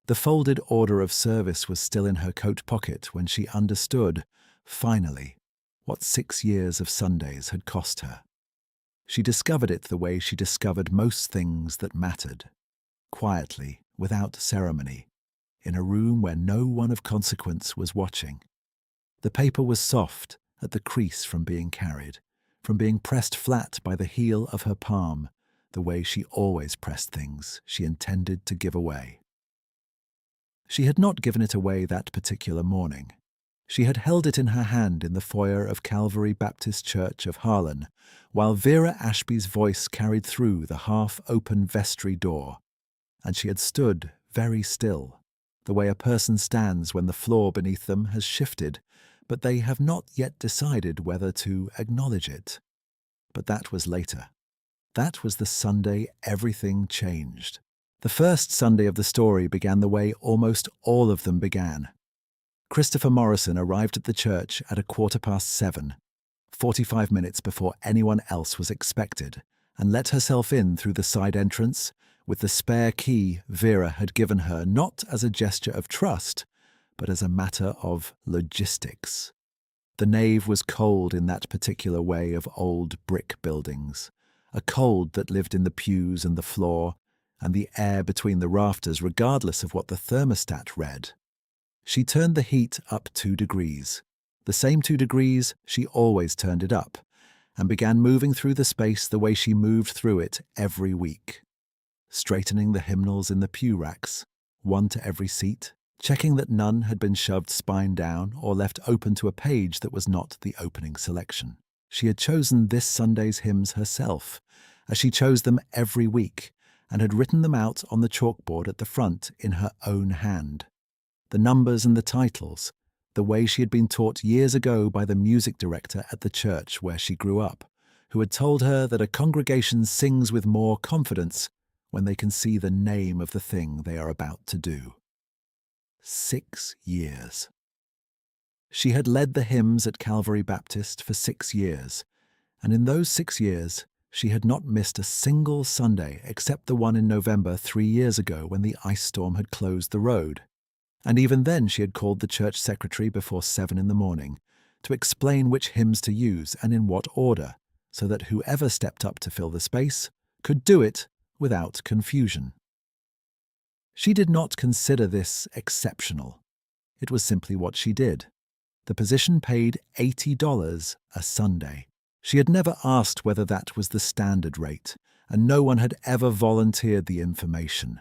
The folded order of service was still in her coat pocket when she understood, finally, what 6 years of Sundays had cost her. She discovered it the way she discovered most things that mattered, quietly, without ceremony, in a room where no one of consequence was watching. The paper was soft at the crease from being carried, from being pressed flat by the heel of her palm, the way she always pressed things she intended to give away. She had not given it away that particular morning. She had held it in her hand in the foyer of Calvary Baptist Church of Harlan, while Vera Ashby's voice carried through the half-open vestry door, and she had stood very still, the way a person stands when the floor beneath them has shifted, but they have not yet decided whether to acknowledge it. But that was later. That was the Sunday everything changed. The first Sunday of the story began the way almost all of them began. Christopher Morrison arrived at the church at 7:15, 45 minutes before anyone else was expected, and let herself in through the side entrance with the spare key Vera had given her not as a gesture of trust, but as a matter of logistics. The nave was cold in that particular way of old brick buildings, a cold that lived in the pews and the floor, and the air between the rafters regardless of what the thermostat read. She turned the heat up 2 degrees, the same 2 degrees she always turned it up, and began moving through the space the way she moved through it every week, straightening the hymnals in the pew racks, one to every seat, checking that none had been shoved spine down or left open to a page that was not the opening selection. She had chosen this Sunday's hymns herself, as she chose them every week, and had written them out on the chalkboard at the front in her own hand. The numbers and the titles, the way she had been taught years ago by the music director at the church where she grew up, who had told her that a congregation sings with more confidence when they can see the name of the thing they are about to do. 6 years. She had led the hymns at Calvary Baptist for 6 years, and in those 6 years, she had not missed a single Sunday except the one in November 3 years ago when the ice storm had closed the road. And even then she had called the church secretary before 7 in the morning to explain which hymns to use and in what order, so that whoever stepped up to fill the space could do it without confusion. She did not consider this exceptional. It was simply what she did. The position paid $80 a Sunday. She had never asked whether that was the standard rate, and no one had ever volunteered the information.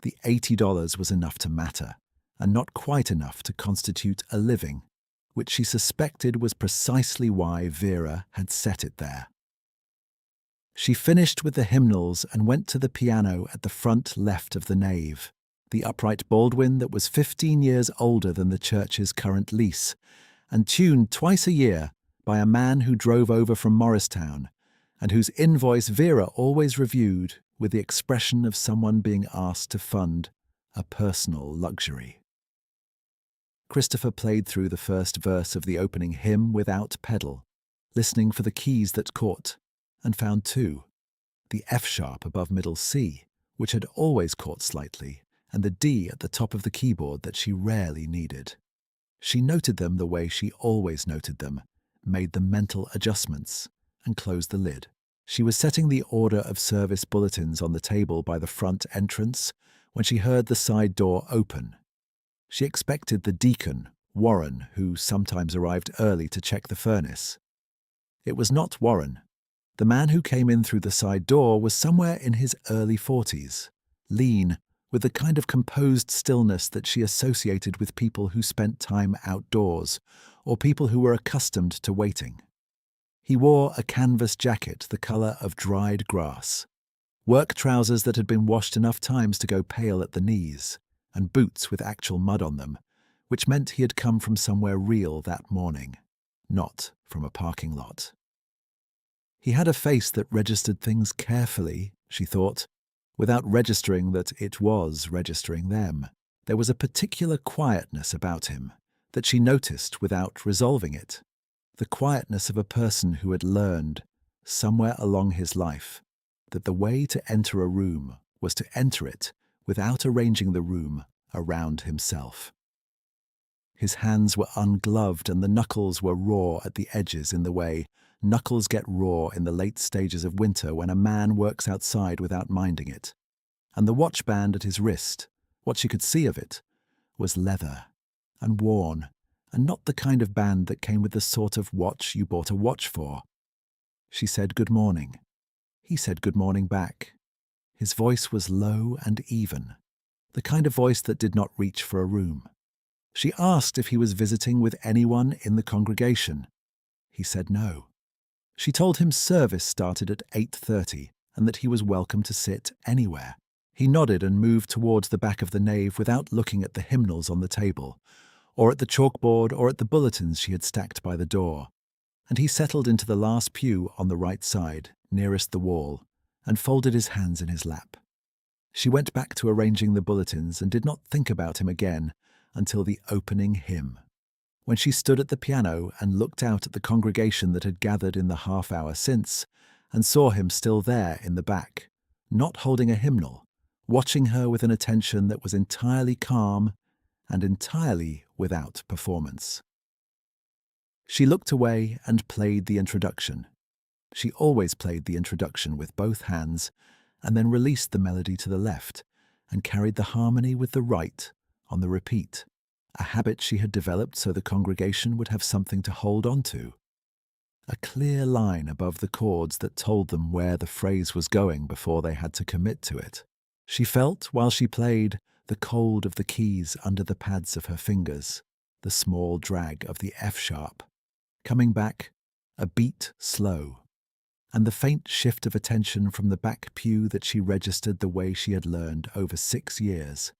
The $80 was enough to matter, and not quite enough to constitute a living, which she suspected was precisely why Vera had set it there. She finished with the hymnals and went to the piano at the front left of the nave, the upright Baldwin that was 15 years older than the church's current lease, and tuned twice a year by a man who drove over from Morristown, and whose invoice Vera always reviewed with the expression of someone being asked to fund a personal luxury. Christopher played through the first verse of the opening hymn without pedal, listening for the keys that caught, and found 2, the F-sharp above middle C, which had always caught slightly, and the D at the top of the keyboard that she rarely needed. She noted them the way she always noted them, made the mental adjustments, and closed the lid. She was setting the order of service bulletins on the table by the front entrance when she heard the side door open. She expected the deacon, Warren, who sometimes arrived early to check the furnace. It was not Warren. The man who came in through the side door was somewhere in his early 40s, lean, with the kind of composed stillness that she associated with people who spent time outdoors, or people who were accustomed to waiting. He wore a canvas jacket the colour of dried grass, work trousers that had been washed enough times to go pale at the knees, and boots with actual mud on them, which meant he had come from somewhere real that morning, not from a parking lot. He had a face that registered things carefully, she thought, without registering that it was registering them. There was a particular quietness about him that she noticed without resolving it, the quietness of a person who had learned, somewhere along his life, that the way to enter a room was to enter it without arranging the room around himself. His hands were ungloved and the knuckles were raw at the edges in the way knuckles get raw in the late stages of winter when a man works outside without minding it. And the watch band at his wrist, what she could see of it, was leather and worn, and not the kind of band that came with the sort of watch you bought a watch for. She said good morning. He said good morning back. His voice was low and even, the kind of voice that did not reach for a room. She asked if he was visiting with anyone in the congregation. He said no. She told him service started at 8:30 and that he was welcome to sit anywhere. He nodded and moved towards the back of the nave without looking at the hymnals on the table, or at the chalkboard or at the bulletins she had stacked by the door. And he settled into the last pew on the right side, nearest the wall, and folded his hands in his lap. She went back to arranging the bulletins and did not think about him again until the opening hymn, when she stood at the piano and looked out at the congregation that had gathered in the half-hour since and saw him still there in the back, not holding a hymnal, watching her with an attention that was entirely calm and entirely without performance. She looked away and played the introduction. She always played the introduction with both hands and then released the melody to the left and carried the harmony with the right on the repeat, a habit she had developed so the congregation would have something to hold on to. A clear line above the chords that told them where the phrase was going before they had to commit to it. She felt, while she played, the cold of the keys under the pads of her fingers, the small drag of the F-sharp, coming back, a beat slow, and the faint shift of attention from the back pew that she registered the way she had learned over 6 years,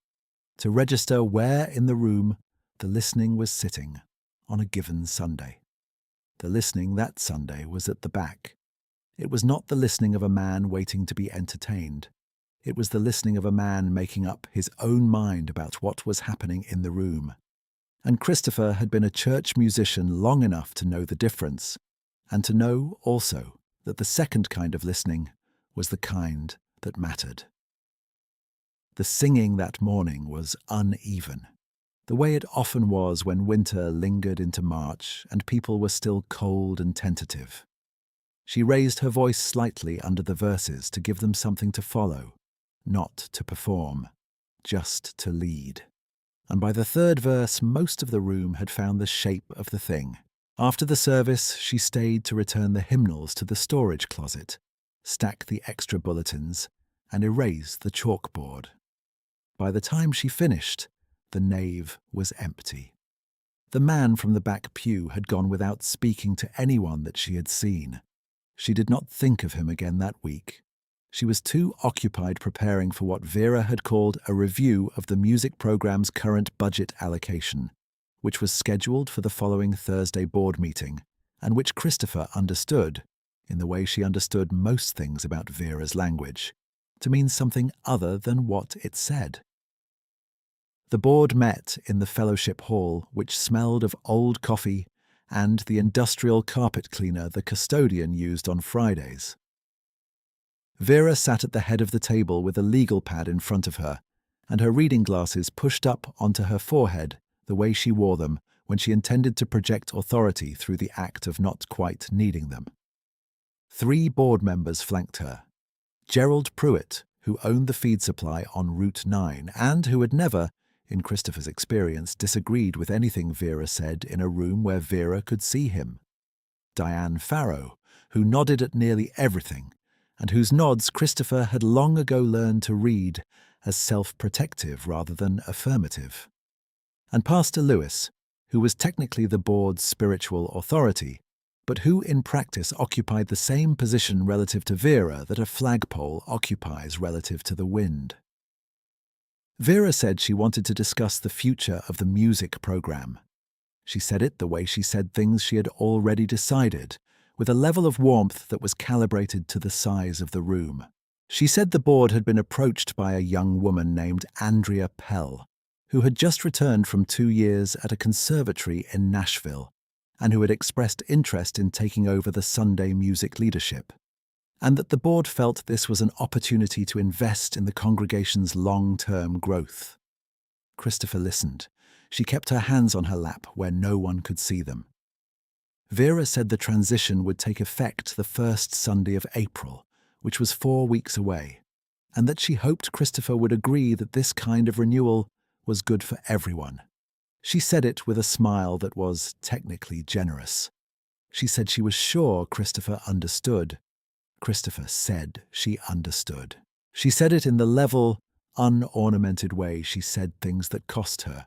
to register where in the room the listening was sitting on a given Sunday. The listening that Sunday was at the back. It was not the listening of a man waiting to be entertained. It was the listening of a man making up his own mind about what was happening in the room. And Christopher had been a church musician long enough to know the difference, and to know also that the second kind of listening was the kind that mattered. The singing that morning was uneven, the way it often was when winter lingered into March and people were still cold and tentative. She raised her voice slightly under the verses to give them something to follow, not to perform, just to lead. And by the third verse, most of the room had found the shape of the thing. After the service, she stayed to return the hymnals to the storage closet, stack the extra bulletins, and erase the chalkboard. By the time she finished, the nave was empty. The man from the back pew had gone without speaking to anyone that she had seen. She did not think of him again that week. She was too occupied preparing for what Vera had called a review of the music program's current budget allocation, which was scheduled for the following Thursday board meeting, and which Christopher understood, in the way she understood most things about Vera's language, to mean something other than what it said. The board met in the fellowship hall, which smelled of old coffee and the industrial carpet cleaner the custodian used on Fridays. Vera sat at the head of the table with a legal pad in front of her, and her reading glasses pushed up onto her forehead the way she wore them when she intended to project authority through the act of not quite needing them. 3 board members flanked her. Gerald Pruitt, who owned the feed supply on Route 9 and who had never, in Christopher's experience, disagreed with anything Vera said in a room where Vera could see him. Diane Farrow, who nodded at nearly everything, and whose nods Christopher had long ago learned to read as self-protective rather than affirmative. And Pastor Lewis, who was technically the board's spiritual authority, but who in practice occupied the same position relative to Vera that a flagpole occupies relative to the wind. Vera said she wanted to discuss the future of the music program. She said it the way she said things she had already decided, with a level of warmth that was calibrated to the size of the room. She said the board had been approached by a young woman named Andrea Pell, who had just returned from 2 years at a conservatory in Nashville, and who had expressed interest in taking over the Sunday music leadership, and that the board felt this was an opportunity to invest in the congregation's long-term growth. Christopher listened. She kept her hands on her lap where no one could see them. Vera said the transition would take effect the first Sunday of April, which was 4 weeks away, and that she hoped Christopher would agree that this kind of renewal was good for everyone. She said it with a smile that was technically generous. She said she was sure Christopher understood. Christopher said she understood. She said it in the level, unornamented way she said things that cost her,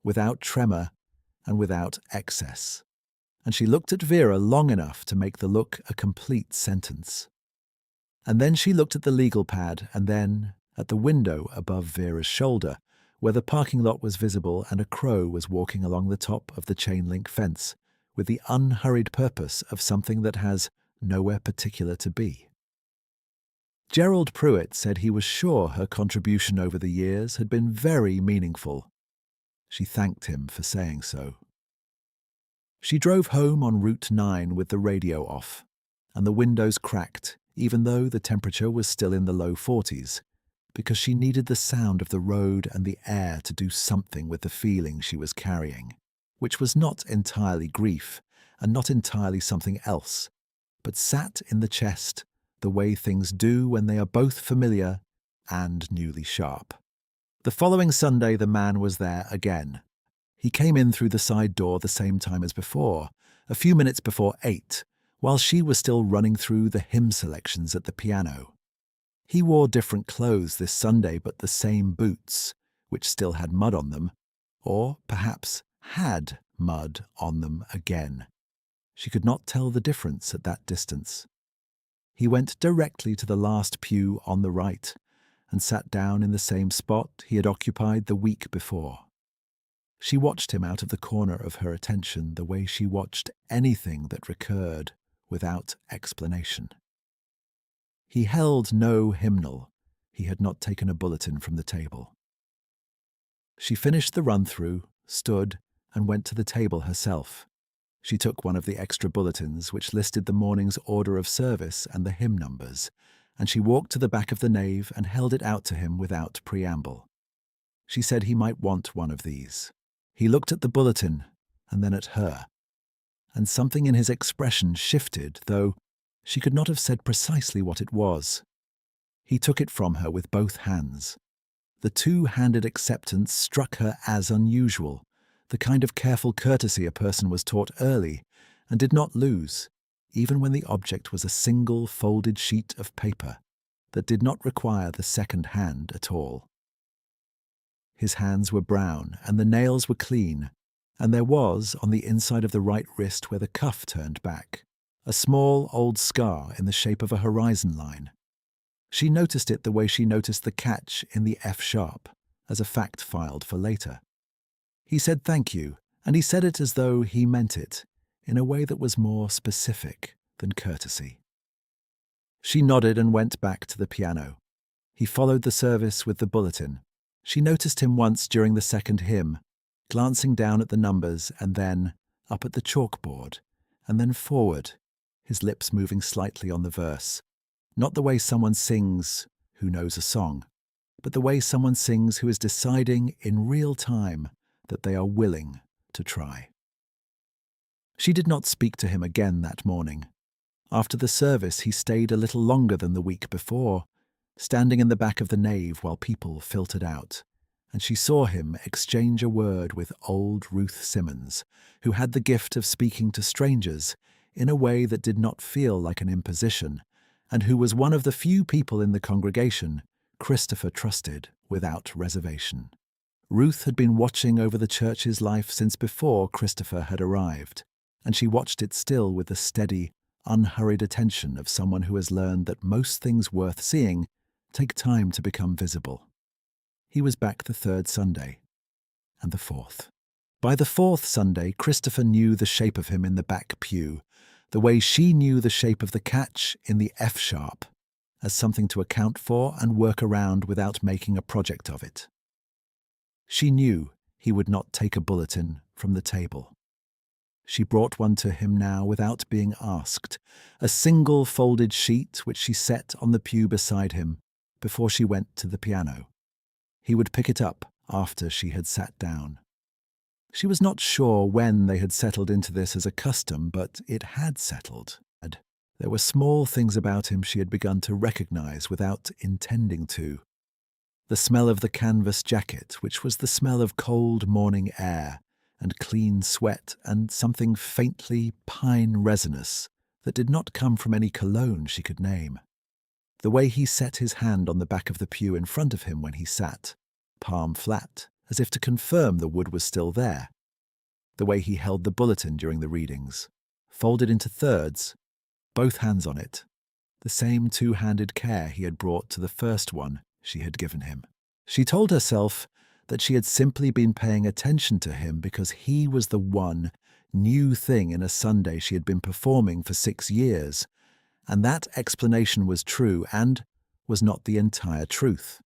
without tremor and without excess. And she looked at Vera long enough to make the look a complete sentence. And then she looked at the legal pad and then at the window above Vera's shoulder, where the parking lot was visible and a crow was walking along the top of the chain-link fence with the unhurried purpose of something that has nowhere particular to be. Gerald Pruitt said he was sure her contribution over the years had been very meaningful. She thanked him for saying so. She drove home on Route 9 with the radio off, and the windows cracked, even though the temperature was still in the low 40s, because she needed the sound of the road and the air to do something with the feeling she was carrying, which was not entirely grief and not entirely something else, but sat in the chest the way things do when they are both familiar and newly sharp. The following Sunday the man was there again. He came in through the side door the same time as before, a few minutes before 8, while she was still running through the hymn selections at the piano. He wore different clothes this Sunday, but the same boots, which still had mud on them, or perhaps had mud on them again. She could not tell the difference at that distance. He went directly to the last pew on the right and sat down in the same spot he had occupied the week before. She watched him out of the corner of her attention the way she watched anything that recurred without explanation. He held no hymnal. He had not taken a bulletin from the table. She finished the run-through, stood, and went to the table herself. She took one of the extra bulletins which listed the morning's order of service and the hymn numbers, and she walked to the back of the nave and held it out to him without preamble. She said he might want one of these. He looked at the bulletin and then at her, and something in his expression shifted, though she could not have said precisely what it was. He took it from her with both hands. The two-handed acceptance struck her as unusual, the kind of careful courtesy a person was taught early and did not lose, even when the object was a single folded sheet of paper that did not require the second hand at all. His hands were brown and the nails were clean, and there was, on the inside of the right wrist where the cuff turned back, a small old scar in the shape of a horizon line. She noticed it the way she noticed the catch in the F-sharp, as a fact filed for later. He said thank you, and he said it as though he meant it, in a way that was more specific than courtesy. She nodded and went back to the piano. He followed the service with the bulletin. She noticed him once during the second hymn, glancing down at the numbers and then up at the chalkboard, and then forward, his lips moving slightly on the verse. Not the way someone sings who knows a song, but the way someone sings who is deciding in real time that they are willing to try. She did not speak to him again that morning. After the service, he stayed a little longer than the week before, standing in the back of the nave while people filtered out, and she saw him exchange a word with old Ruth Simmons, who had the gift of speaking to strangers in a way that did not feel like an imposition, and who was one of the few people in the congregation Christopher trusted without reservation. Ruth had been watching over the church's life since before Christopher had arrived, and she watched it still with the steady, unhurried attention of someone who has learned that most things worth seeing take time to become visible. He was back the third Sunday, and the fourth. By the fourth Sunday, Christopher knew the shape of him in the back pew, the way she knew the shape of the catch in the F-sharp, as something to account for and work around without making a project of it. She knew he would not take a bulletin from the table. She brought one to him now without being asked, a single folded sheet which she set on the pew beside him before she went to the piano. He would pick it up after she had sat down. She was not sure when they had settled into this as a custom, but it had settled. There were small things about him she had begun to recognize without intending to. The smell of the canvas jacket, which was the smell of cold morning air and clean sweat, and something faintly pine resinous that did not come from any cologne she could name. The way he set his hand on the back of the pew in front of him when he sat, palm flat, as if to confirm the wood was still there. The way he held the bulletin during the readings, folded into thirds, both hands on it, the same two-handed care he had brought to the first one she had given him. She told herself that she had simply been paying attention to him because he was the one new thing in a Sunday she had been performing for 6 years, and that explanation was true and was not the entire truth.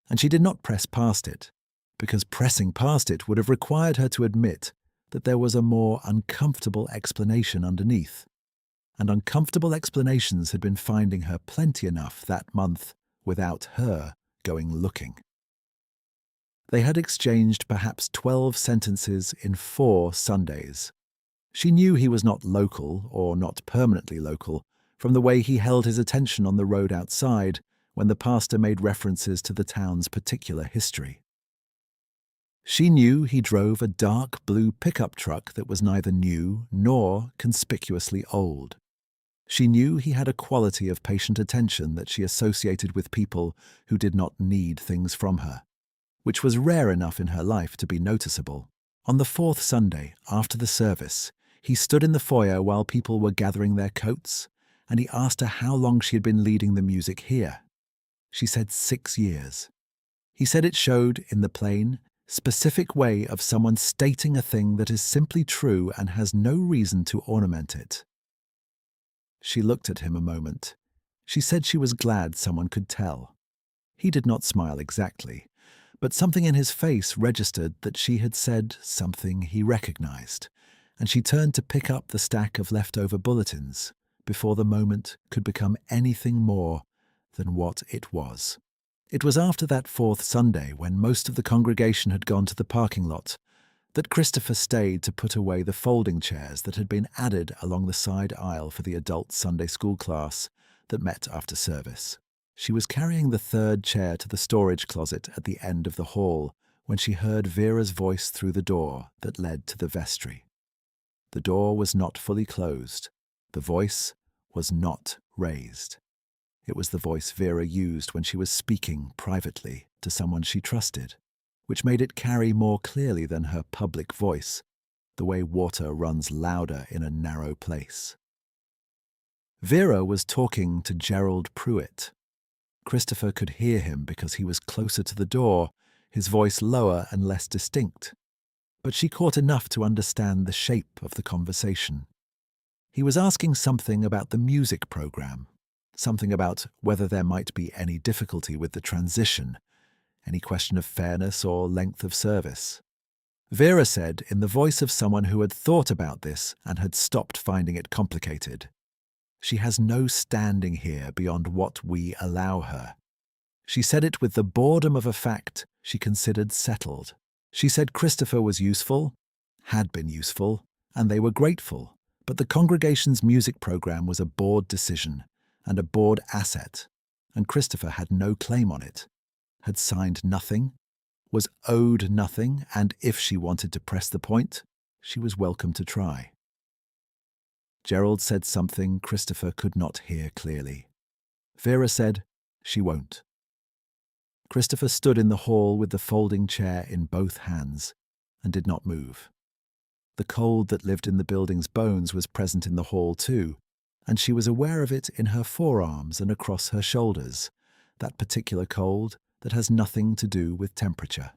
And she did not press past it, because pressing past it would have required her to admit that there was a more uncomfortable explanation underneath. And uncomfortable explanations had been finding her plenty enough that month without her going looking. They had exchanged perhaps 12 sentences in 4 Sundays. She knew he was not local, or not permanently local, from the way he held his attention on the road outside when the pastor made references to the town's particular history. She knew he drove a dark blue pickup truck that was neither new nor conspicuously old. She knew he had a quality of patient attention that she associated with people who did not need things from her, which was rare enough in her life to be noticeable. On the 4th Sunday, after the service, he stood in the foyer while people were gathering their coats, and he asked her how long she had been leading the music here. She said 6 years. He said it showed in the plain, specific way of someone stating a thing that is simply true and has no reason to ornament it. She looked at him a moment. She said she was glad someone could tell. He did not smile exactly, but something in his face registered that she had said something he recognized, and she turned to pick up the stack of leftover bulletins before the moment could become anything more than what it was. It was after that 4th Sunday, when most of the congregation had gone to the parking lot, that Christopher stayed to put away the folding chairs that had been added along the side aisle for the adult Sunday school class that met after service. She was carrying the 3rd chair to the storage closet at the end of the hall when she heard Vera's voice through the door that led to the vestry. The door was not fully closed. The voice was not raised. It was the voice Vera used when she was speaking privately to someone she trusted, which made it carry more clearly than her public voice, the way water runs louder in a narrow place. Vera was talking to Gerald Pruitt. Christopher could hear him because he was closer to the door, his voice lower and less distinct, but she caught enough to understand the shape of the conversation. He was asking something about the music program, something about whether there might be any difficulty with the transition, any question of fairness or length of service. Vera said, in the voice of someone who had thought about this and had stopped finding it complicated, "She has no standing here beyond what we allow her." She said it with the boredom of a fact she considered settled. She said Christopher was useful, had been useful, and they were grateful, but the congregation's music program was a board decision and a board asset, and Christopher had no claim on it, had signed nothing, was owed nothing, and if she wanted to press the point, she was welcome to try. Gerald said something Christopher could not hear clearly. Vera said, "She won't." Christopher stood in the hall with the folding chair in both hands and did not move. The cold that lived in the building's bones was present in the hall too, and she was aware of it in her forearms and across her shoulders, that particular cold that has nothing to do with temperature.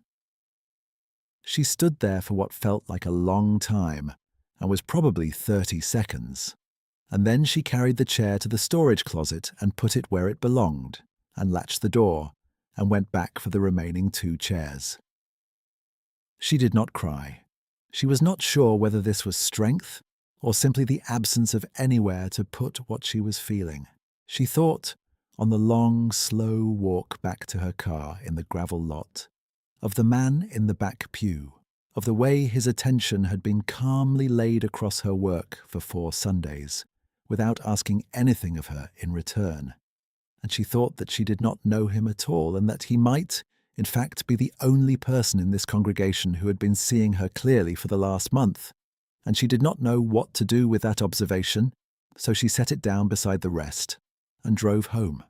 She stood there for what felt like a long time, and was probably 30 seconds, and then she carried the chair to the storage closet and put it where it belonged, and latched the door, and went back for the remaining 2 chairs. She did not cry. She was not sure whether this was strength or simply the absence of anywhere to put what she was feeling. She thought, on the long, slow walk back to her car in the gravel lot, of the man in the back pew, of the way his attention had been calmly laid across her work for 4 Sundays, without asking anything of her in return. And she thought that she did not know him at all, and that he might, in fact, be the only person in this congregation who had been seeing her clearly for the last month. And she did not know what to do with that observation, so she set it down beside the rest and drove home.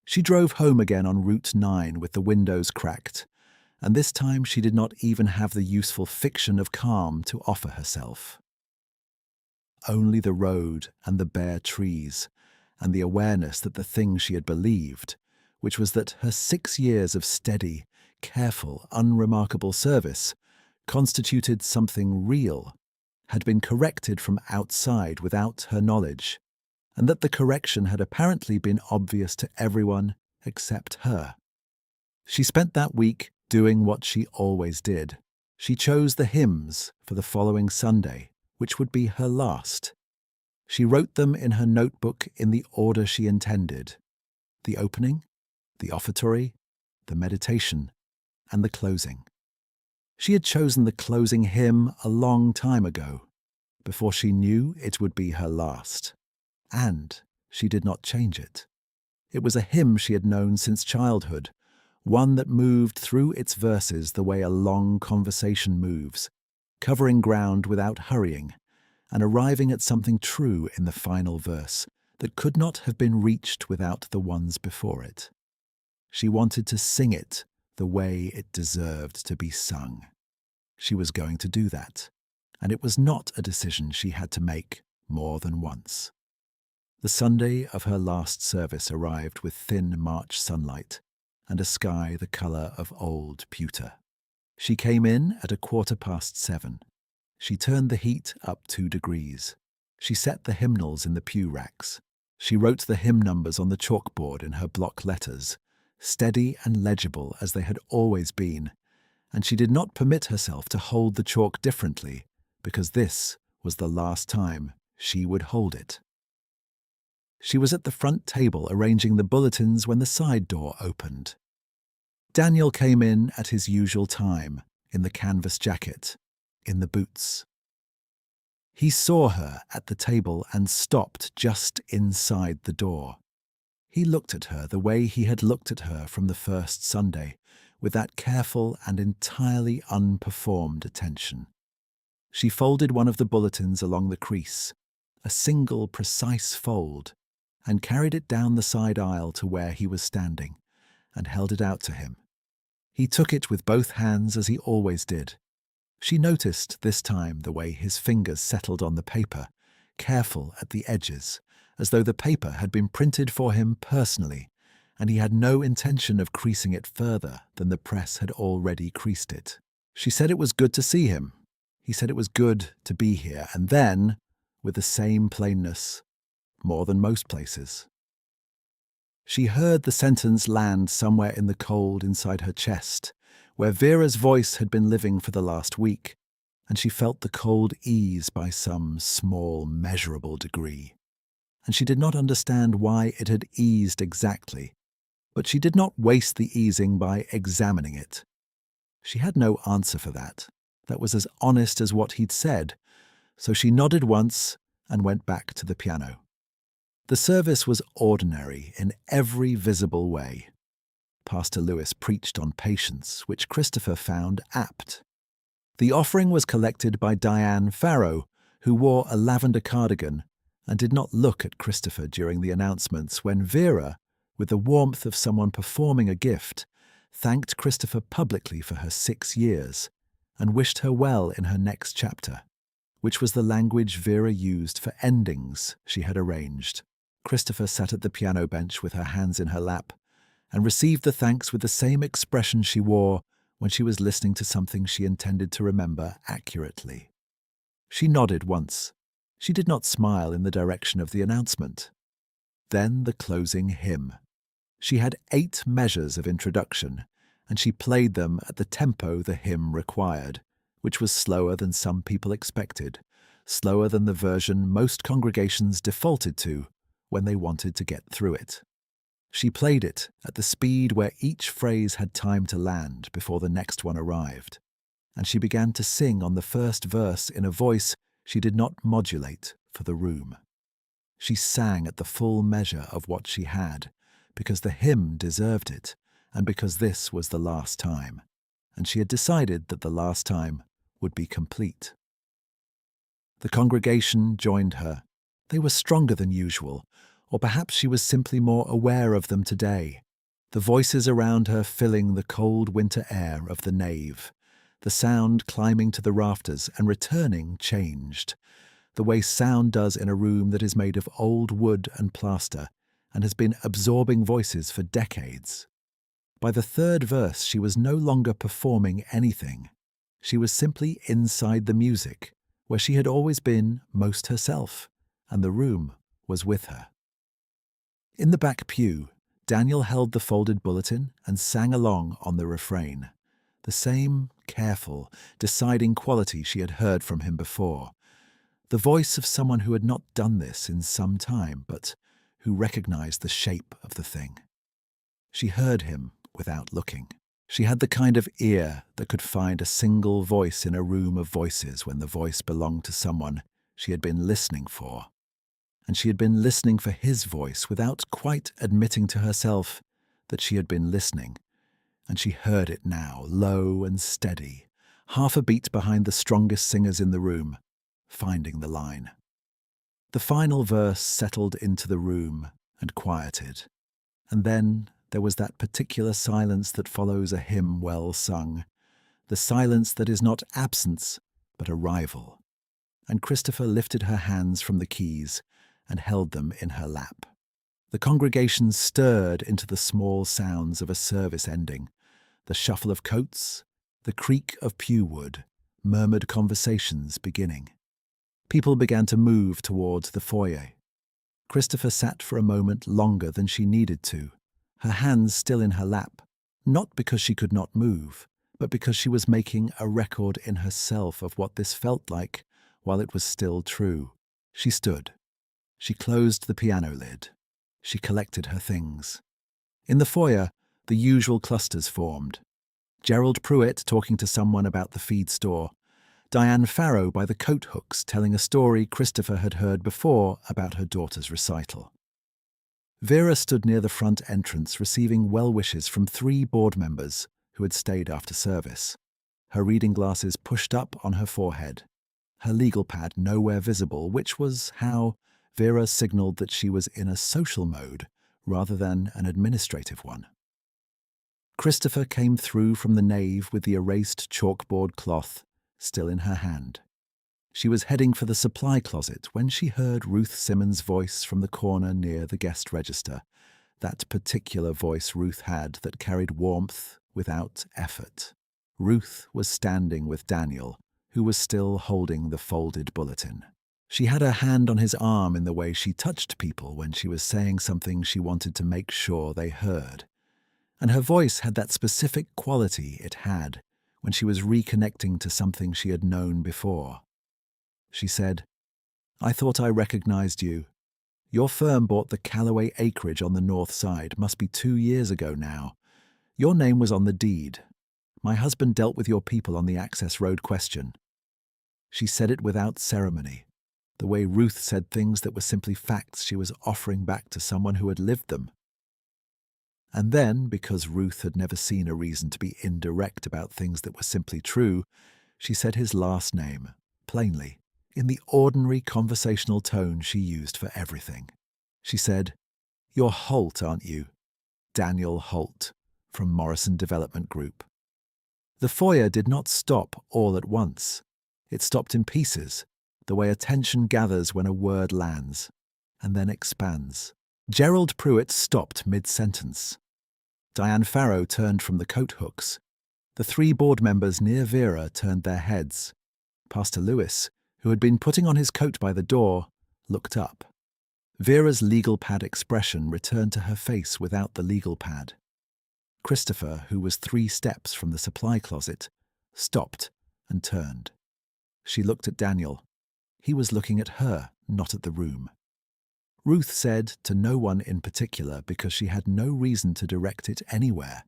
She drove home again on Route 9 with the windows cracked, and this time she did not even have the useful fiction of calm to offer herself. Only the road and the bare trees, and the awareness that the thing she had believed, which was that her 6 years of steady, careful, unremarkable service constituted something real, had been corrected from outside without her knowledge, and that the correction had apparently been obvious to everyone except her. She spent that week doing what she always did. She chose the hymns for the following Sunday, which would be her last. She wrote them in her notebook in the order she intended: the opening, the offertory, the meditation, and the closing. She had chosen the closing hymn a long time ago, before she knew it would be her last. And she did not change it. It was a hymn she had known since childhood, one that moved through its verses the way a long conversation moves, covering ground without hurrying, and arriving at something true in the final verse that could not have been reached without the ones before it. She wanted to sing it the way it deserved to be sung. She was going to do that, and it was not a decision she had to make more than once. The Sunday of her last service arrived with thin March sunlight and a sky the colour of old pewter. She came in at 7:15. She turned the heat up 2 degrees. She set the hymnals in the pew racks. She wrote the hymn numbers on the chalkboard in her block letters, steady and legible as they had always been, and she did not permit herself to hold the chalk differently, because this was the last time she would hold it. She was at the front table arranging the bulletins when the side door opened. Daniel came in at his usual time, in the canvas jacket, in the boots. He saw her at the table and stopped just inside the door. He looked at her the way he had looked at her from the first Sunday, with that careful and entirely unperformed attention. She folded one of the bulletins along the crease, a single precise fold, and carried it down the side aisle to where he was standing, and held it out to him. He took it with both hands as he always did. She noticed this time the way his fingers settled on the paper, careful at the edges, as though the paper had been printed for him personally, and he had no intention of creasing it further than the press had already creased it. She said it was good to see him. He said it was good to be here, and then, with the same plainness, more than most places. She heard the sentence land somewhere in the cold inside her chest, where Vera's voice had been living for the last week, and she felt the cold ease by some small, measurable degree. And she did not understand why it had eased exactly, but she did not waste the easing by examining it. She had no answer for that. That was as honest as what he'd said, so she nodded once and went back to the piano. The service was ordinary in every visible way. Pastor Lewis preached on patience, which Christopher found apt. The offering was collected by Diane Farrow, who wore a lavender cardigan and did not look at Christopher during the announcements when Vera, with the warmth of someone performing a gift, thanked Christopher publicly for her 6 years and wished her well in her next chapter, which was the language Vera used for endings she had arranged. Christopher sat at the piano bench with her hands in her lap and received the thanks with the same expression she wore when she was listening to something she intended to remember accurately. She nodded once. She did not smile in the direction of the announcement. Then the closing hymn. She had 8 measures of introduction, and she played them at the tempo the hymn required, which was slower than some people expected, slower than the version most congregations defaulted to when they wanted to get through it. She played it at the speed where each phrase had time to land before the next one arrived, and she began to sing on the first verse in a voice she did not modulate for the room. She sang at the full measure of what she had, because the hymn deserved it, and because this was the last time, and she had decided that the last time would be complete. The congregation joined her. They were stronger than usual, or perhaps she was simply more aware of them today, the voices around her filling the cold winter air of the nave. The sound climbing to the rafters and returning changed, the way sound does in a room that is made of old wood and plaster and has been absorbing voices for decades. By the third verse, she was no longer performing anything. She was simply inside the music, where she had always been most herself, and the room was with her. In the back pew, Daniel held the folded bulletin and sang along on the refrain, the same careful, deciding quality she had heard from him before, the voice of someone who had not done this in some time, but who recognized the shape of the thing. She heard him without looking. She had the kind of ear that could find a single voice in a room of voices when the voice belonged to someone she had been listening for. And she had been listening for his voice without quite admitting to herself that she had been listening. And she heard it now, low and steady, half a beat behind the strongest singers in the room, finding the line. The final verse settled into the room and quieted. And then there was that particular silence that follows a hymn well sung, the silence that is not absence, but arrival. And Christopher lifted her hands from the keys and held them in her lap. The congregation stirred into the small sounds of a service ending, the shuffle of coats, the creak of pew wood, murmured conversations beginning. People began to move towards the foyer. Christopher sat for a moment longer than she needed to, her hands still in her lap, not because she could not move, but because she was making a record in herself of what this felt like while it was still true. She stood. She closed the piano lid. She collected her things. In the foyer, the usual clusters formed. Gerald Pruitt talking to someone about the feed store, Diane Farrow by the coat hooks telling a story Christopher had heard before about her daughter's recital. Vera stood near the front entrance receiving well wishes from 3 board members who had stayed after service, her reading glasses pushed up on her forehead, her legal pad nowhere visible, which was how Vera signaled that she was in a social mode rather than an administrative one. Christopher came through from the nave with the erased chalkboard cloth still in her hand. She was heading for the supply closet when she heard Ruth Simmons' voice from the corner near the guest register, that particular voice Ruth had that carried warmth without effort. Ruth was standing with Daniel, who was still holding the folded bulletin. She had her hand on his arm in the way she touched people when she was saying something she wanted to make sure they heard. And her voice had that specific quality it had when she was reconnecting to something she had known before. She said, "I thought I recognized you. Your firm bought the Callaway acreage on the north side, must be 2 years ago now. Your name was on the deed. My husband dealt with your people on the access road question." She said it without ceremony, the way Ruth said things that were simply facts she was offering back to someone who had lived them. And then, because Ruth had never seen a reason to be indirect about things that were simply true, she said his last name, plainly, in the ordinary conversational tone she used for everything. She said, "You're Holt, aren't you? Daniel Holt, from Morrison Development Group." The foyer did not stop all at once. It stopped in pieces, the way attention gathers when a word lands, and then expands. Gerald Pruitt stopped mid-sentence. Diane Farrow turned from the coat hooks. The 3 board members near Vera turned their heads. Pastor Lewis, who had been putting on his coat by the door, looked up. Vera's legal pad expression returned to her face without the legal pad. Christopher, who was 3 steps from the supply closet, stopped and turned. She looked at Daniel. He was looking at her, not at the room. Ruth said to no one in particular because she had no reason to direct it anywhere.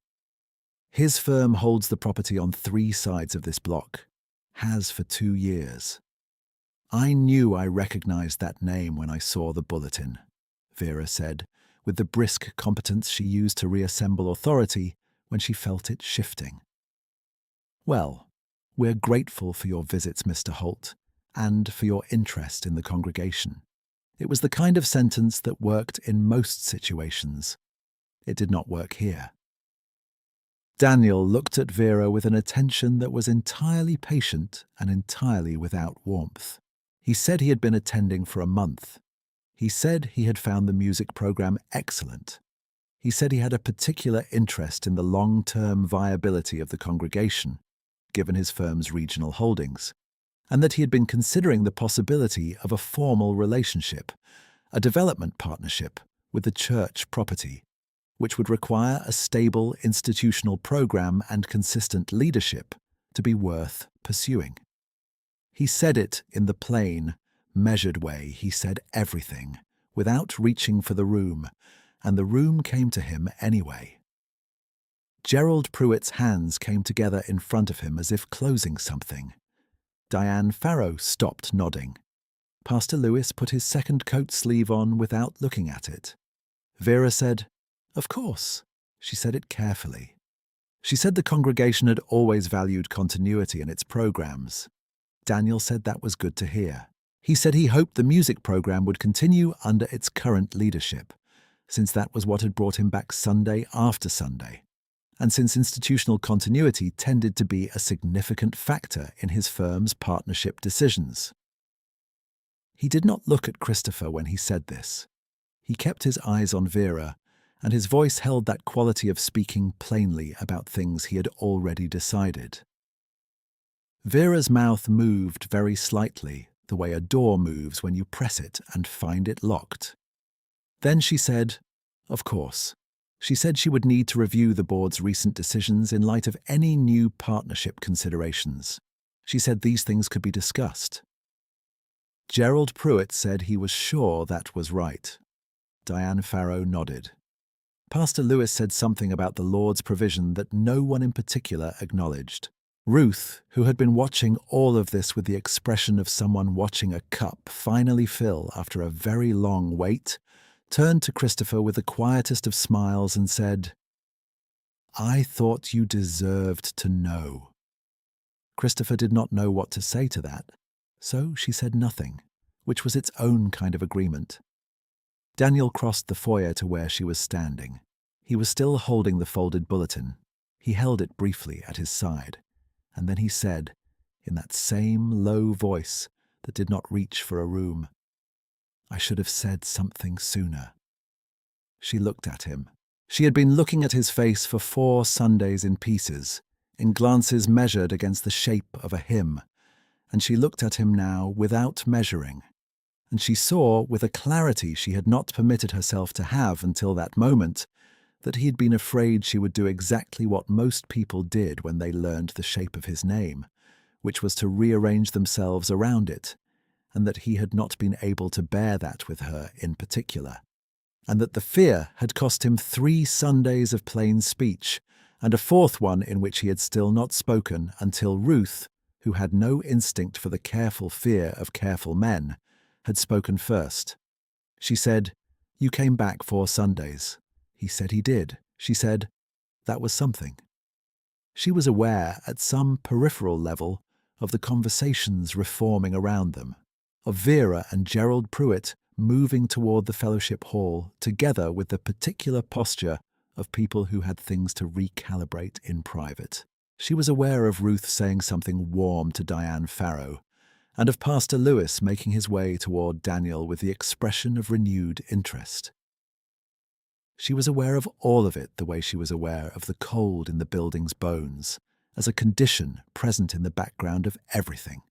His firm holds the property on 3 sides of this block, has for 2 years. I knew I recognized that name when I saw the bulletin, Vera said, with the brisk competence she used to reassemble authority when she felt it shifting. Well, we're grateful for your visits, Mr. Holt, and for your interest in the congregation. It was the kind of sentence that worked in most situations. It did not work here. Daniel looked at Vera with an attention that was entirely patient and entirely without warmth. He said he had been attending for a month. He said he had found the music program excellent. He said he had a particular interest in the long-term viability of the congregation, given his firm's regional holdings, and that he had been considering the possibility of a formal relationship, a development partnership with the church property, which would require a stable institutional program and consistent leadership to be worth pursuing. He said it in the plain, measured way he said everything, without reaching for the room, and the room came to him anyway. Gerald Pruitt's hands came together in front of him as if closing something. Diane Farrow stopped nodding. Pastor Lewis put his second coat sleeve on without looking at it. Vera said, "Of course." She said it carefully. She said the congregation had always valued continuity in its programs. Daniel said that was good to hear. He said he hoped the music program would continue under its current leadership, since that was what had brought him back Sunday after Sunday, and since institutional continuity tended to be a significant factor in his firm's partnership decisions. He did not look at Christopher when he said this. He kept his eyes on Vera, and his voice held that quality of speaking plainly about things he had already decided. Vera's mouth moved very slightly, the way a door moves when you press it and find it locked. Then she said, "Of course." She said she would need to review the board's recent decisions in light of any new partnership considerations. She said these things could be discussed. Gerald Pruitt said he was sure that was right. Diane Farrow nodded. Pastor Lewis said something about the Lord's provision that no one in particular acknowledged. Ruth, who had been watching all of this with the expression of someone watching a cup finally fill after a very long wait, turned to Christopher with the quietest of smiles and said, "I thought you deserved to know." Christopher did not know what to say to that, so she said nothing, which was its own kind of agreement. Daniel crossed the foyer to where she was standing. He was still holding the folded bulletin. He held it briefly at his side, and then he said, in that same low voice that did not reach for a room, "I should have said something sooner." She looked at him. She had been looking at his face for 4 Sundays in pieces, in glances measured against the shape of a hymn, and she looked at him now without measuring, and she saw, with a clarity she had not permitted herself to have until that moment, that he had been afraid she would do exactly what most people did when they learned the shape of his name, which was to rearrange themselves around it, and that he had not been able to bear that with her in particular, and that the fear had cost him 3 Sundays of plain speech, and a 4th one in which he had still not spoken until Ruth, who had no instinct for the careful fear of careful men, had spoken first. She said, "You came back 4 Sundays. He said he did. She said, that was something." She was aware, at some peripheral level, of the conversations reforming around them, of Vera and Gerald Pruitt moving toward the fellowship hall together with the particular posture of people who had things to recalibrate in private. She was aware of Ruth saying something warm to Diane Farrow, and of Pastor Lewis making his way toward Daniel with the expression of renewed interest. She was aware of all of it the way she was aware of the cold in the building's bones, as a condition present in the background of everything.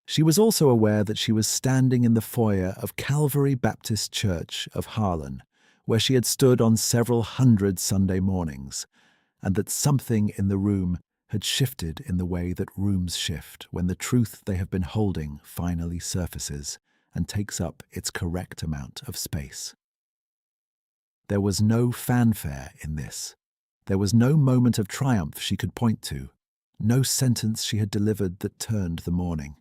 She was also aware that she was standing in the foyer of Calvary Baptist Church of Harlan, where she had stood on several hundred Sunday mornings, and that something in the room had shifted in the way that rooms shift when the truth they have been holding finally surfaces, and takes up its correct amount of space. There was no fanfare in this. There was no moment of triumph she could point to, no sentence she had delivered that turned the morning.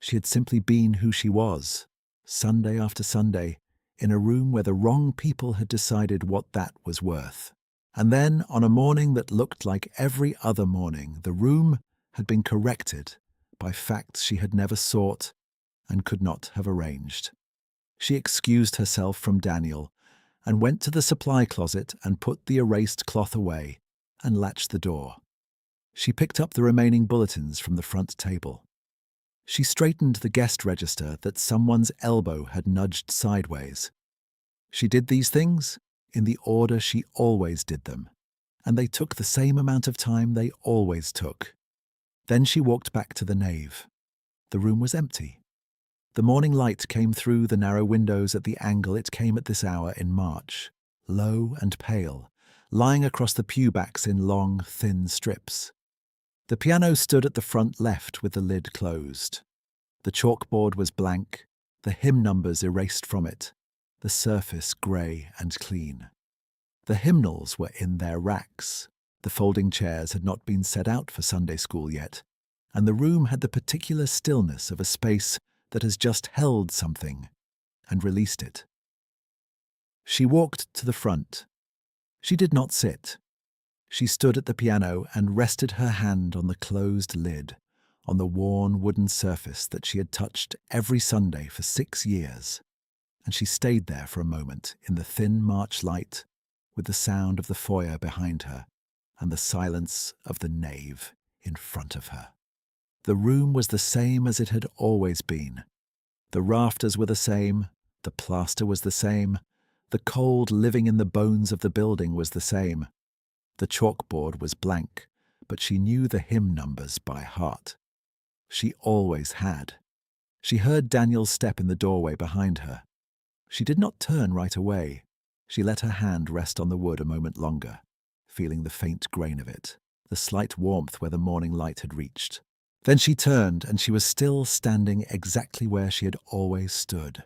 She had simply been who she was, Sunday after Sunday, in a room where the wrong people had decided what that was worth. And then, on a morning that looked like every other morning, the room had been corrected by facts she had never sought and could not have arranged. She excused herself from Daniel and went to the supply closet and put the erased cloth away and latched the door. She picked up the remaining bulletins from the front table. She straightened the guest register that someone's elbow had nudged sideways. She did these things in the order she always did them, and they took the same amount of time they always took. Then she walked back to the nave. The room was empty. The morning light came through the narrow windows at the angle it came at this hour in March, low and pale, lying across the pew backs in long, thin strips. The piano stood at the front left with the lid closed. The chalkboard was blank, the hymn numbers erased from it, the surface grey and clean. The hymnals were in their racks. The folding chairs had not been set out for Sunday school yet, and the room had the particular stillness of a space that has just held something and released it. She walked to the front. She did not sit. She stood at the piano and rested her hand on the closed lid, on the worn wooden surface that she had touched every Sunday for 6 years, and she stayed there for a moment in the thin March light, with the sound of the foyer behind her and the silence of the nave in front of her. The room was the same as it had always been. The rafters were the same, the plaster was the same, the cold living in the bones of the building was the same. The chalkboard was blank, but she knew the hymn numbers by heart. She always had. She heard Daniel's step in the doorway behind her. She did not turn right away. She let her hand rest on the wood a moment longer, feeling the faint grain of it, the slight warmth where the morning light had reached. Then she turned, and she was still standing exactly where she had always stood.